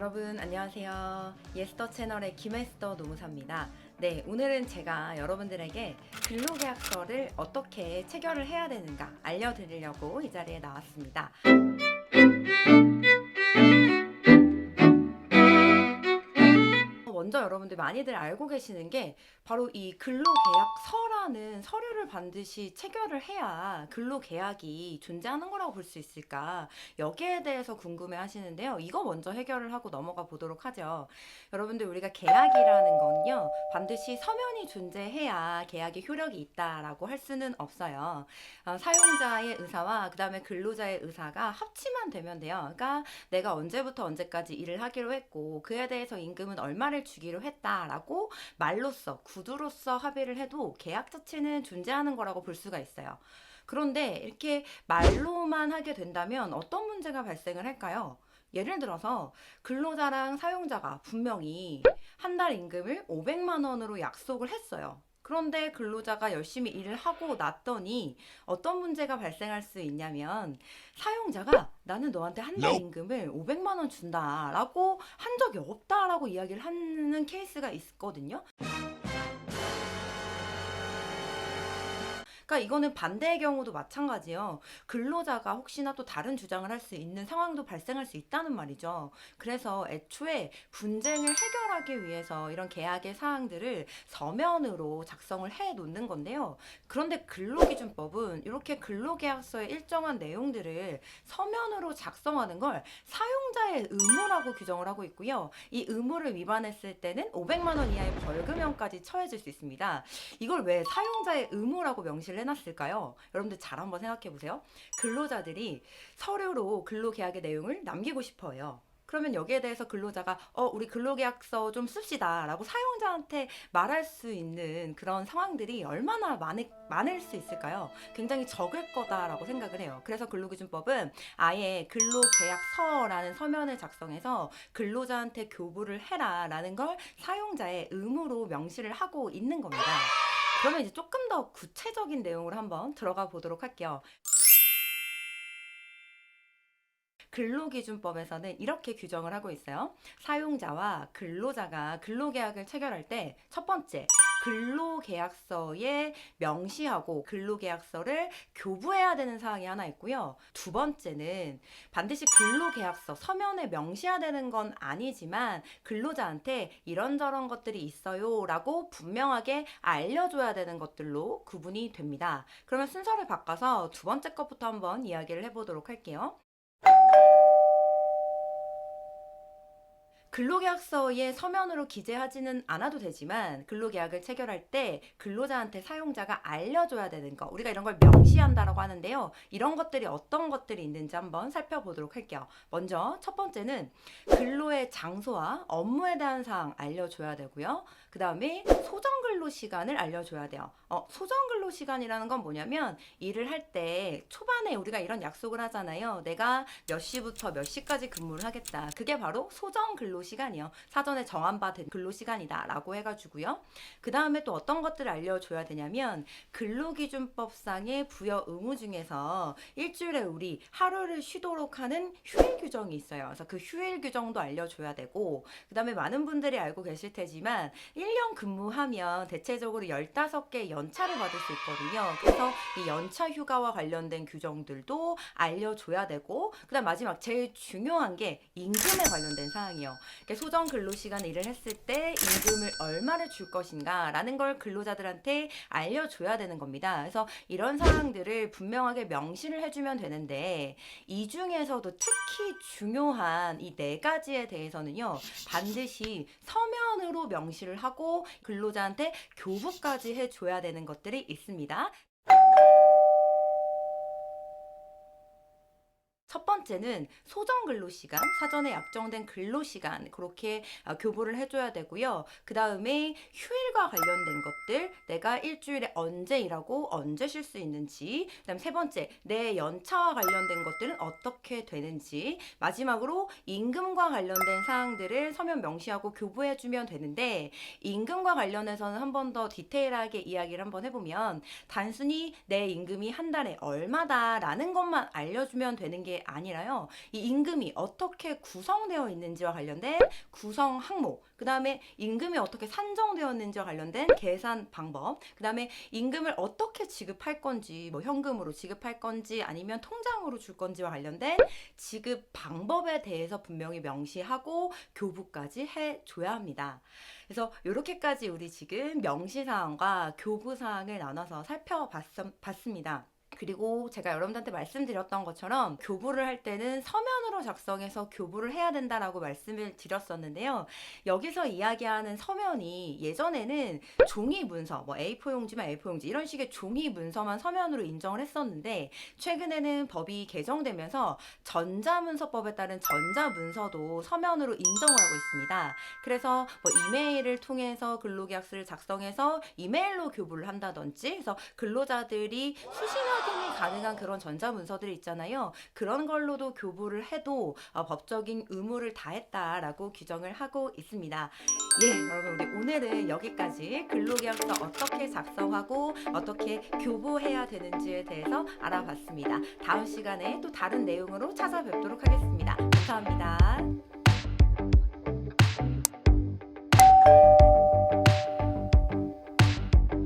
여러분 안녕하세요. 예스터 채널의 김에스터 노무사입니다. 네, 오늘은 제가 여러분들에게 근로계약서를 어떻게 체결을 해야 되는가 알려드리려고 이 자리에 나왔습니다. 먼저 여러분들 많이들 알고 계시는 게 바로 이 근로계약서라는 서류를 반드시 체결을 해야 근로계약이 존재하는 거라고 볼 수 있을까, 여기에 대해서 궁금해 하시는데요. 이거 먼저 해결을 하고 넘어가 보도록 하죠. 여러분들, 우리가 계약이라는 건요, 반드시 서면이 존재해야 계약의 효력이 있다라고 할 수는 없어요. 사용자의 의사와 그 다음에 근로자의 의사가 합치만 되면 돼요. 그러니까 내가 언제부터 언제까지 일을 하기로 했고 그에 대해서 임금은 얼마를 주기로 했다라고 말로써 구두로서 합의를 해도 계약 자체는 존재하는 거라고 볼 수가 있어요. 그런데 이렇게 말로만 하게 된다면 어떤 문제가 발생을 할까요? 예를 들어서 근로자랑 사용자가 분명히 한 달 임금을 500만 원으로 약속을 했어요. 그런데 근로자가 열심히 일을 하고 났더니 어떤 문제가 발생할 수 있냐면, 사용자가 나는 너한테 한 달 임금을 500만 원 준다라고 한 적이 없다라고 이야기를 하는 케이스가 있거든요. 그러니까 이거는 반대의 경우도 마찬가지예요. 근로자가 혹시나 또 다른 주장을 할 수 있는 상황도 발생할 수 있다는 말이죠. 그래서 애초에 분쟁을 해결하기 위해서 이런 계약의 사항들을 서면으로 작성을 해 놓는 건데요. 그런데 근로기준법은 이렇게 근로계약서의 일정한 내용들을 서면으로 작성하는 걸 사용자의 의무라고 규정을 하고 있고요. 이 의무를 위반했을 때는 500만 원 이하의 벌금형까지 처해질 수 있습니다. 이걸 왜 사용자의 의무라고 명시를 해놨을까요? 여러분들 잘 한번 생각해 보세요. 근로자들이 서류로 근로계약의 내용을 남기고 싶어요. 그러면 여기에 대해서 근로자가 우리 근로계약서 좀 씁시다 라고 사용자한테 말할 수 있는 그런 상황들이 얼마나 많을 수 있을까요? 굉장히 적을 거다라고 생각을 해요. 그래서 근로기준법은 아예 근로계약서라는 서면을 작성해서 근로자한테 교부를 해라 라는 걸 사용자의 의무로 명시를 하고 있는 겁니다. 그러면 이제 조금 더 구체적인 내용으로 한번 들어가 보도록 할게요. 근로기준법에서는 이렇게 규정을 하고 있어요. 사용자와 근로자가 근로계약을 체결할 때 첫 번째, 근로계약서에 명시하고 근로계약서를 교부해야 되는 사항이 하나 있고요. 두 번째는 반드시 근로계약서 서면에 명시해야 되는 건 아니지만 근로자한테 이런저런 것들이 있어요 라고 분명하게 알려줘야 되는 것들로 구분이 됩니다. 그러면 순서를 바꿔서 두 번째 것부터 한번 이야기를 해보도록 할게요. 근로계약서에 서면으로 기재하지는 않아도 되지만 근로계약을 체결할 때 근로자한테 사용자가 알려줘야 되는 거, 우리가 이런 걸 명시한다라고 하는데요. 이런 것들이 어떤 것들이 있는지 한번 살펴보도록 할게요. 먼저 첫 번째는 근로의 장소와 업무에 대한 사항 알려줘야 되고요. 그 다음에 소정근로시간을 알려줘야 돼요. 소정근로시간이라는 건 뭐냐면, 일을 할 때 초반에 우리가 이런 약속을 하잖아요. 내가 몇 시부터 몇 시까지 근무를 하겠다. 그게 바로 소정근로시간이요. 사전에 정한받은 근로시간이다 라고 해가지고요. 그 다음에 또 어떤 것들을 알려줘야 되냐면, 근로기준법상의 부여 의무 중에서 일주일에 우리 하루를 쉬도록 하는 휴일 규정이 있어요. 그래서 그 휴일 규정도 알려줘야 되고, 그 다음에 많은 분들이 알고 계실 테지만 1년 근무하면 대체적으로 15개 연차를 받을 수 있거든요. 그래서 이 연차 휴가와 관련된 규정들도 알려줘야 되고, 그 다음 마지막 제일 중요한 게 임금에 관련된 사항이요. 소정 근로시간 일을 했을 때 임금을 얼마를 줄 것인가 라는 걸 근로자들한테 알려줘야 되는 겁니다. 그래서 이런 사항들을 분명하게 명시를 해주면 되는데, 이 중에서도 특히 중요한 이 네 가지에 대해서는요, 반드시 서면으로 명시를 하고 근로자한테 교부까지 해줘야 되는 것들이 있습니다. 첫 번째는 소정 근로시간, 사전에 약정된 근로시간, 그렇게 교부를 해줘야 되고요. 그 다음에 휴일과 관련된 것들, 내가 일주일에 언제 일하고 언제 쉴 수 있는지, 그 다음 세 번째, 내 연차와 관련된 것들은 어떻게 되는지, 마지막으로 임금과 관련된 사항들을 서면 명시하고 교부해주면 되는데, 임금과 관련해서는 한 번 더 디테일하게 이야기를 한번 해보면, 단순히 내 임금이 한 달에 얼마다라는 것만 알려주면 되는 게 아니라 아니라요. 이 임금이 어떻게 구성되어 있는지와 관련된 구성 항목, 그 다음에 임금이 어떻게 산정되었는지와 관련된 계산 방법, 그 다음에 임금을 어떻게 지급할 건지, 뭐 현금으로 지급할 건지 아니면 통장으로 줄 건지와 관련된 지급 방법에 대해서 분명히 명시하고 교부까지 해줘야 합니다. 그래서 이렇게까지 우리 지금 명시사항과 교부사항을 나눠서 살펴봤습니다. 그리고 제가 여러분들한테 말씀드렸던 것처럼 교부를 할 때는 서면으로 작성해서 교부를 해야 된다라고 말씀을 드렸었는데요. 여기서 이야기하는 서면이 예전에는 종이 문서, 뭐 A4 용지면 A4 용지 이런 식의 종이 문서만 서면으로 인정을 했었는데 최근에는 법이 개정되면서 전자문서법에 따른 전자문서도 서면으로 인정을 하고 있습니다. 그래서 뭐 이메일을 통해서 근로계약서를 작성해서 이메일로 교부를 한다든지 그래서 근로자들이 수신하 확인이 가능한 그런 전자문서들이 있잖아요. 그런 걸로도 교부를 해도 법적인 의무를 다했다라고 규정을 하고 있습니다. 예, 여러분 우리 오늘은 여기까지 근로계약서 어떻게 작성하고 어떻게 교부해야 되는지에 대해서 알아봤습니다. 다음 시간에 또 다른 내용으로 찾아뵙도록 하겠습니다. 감사합니다.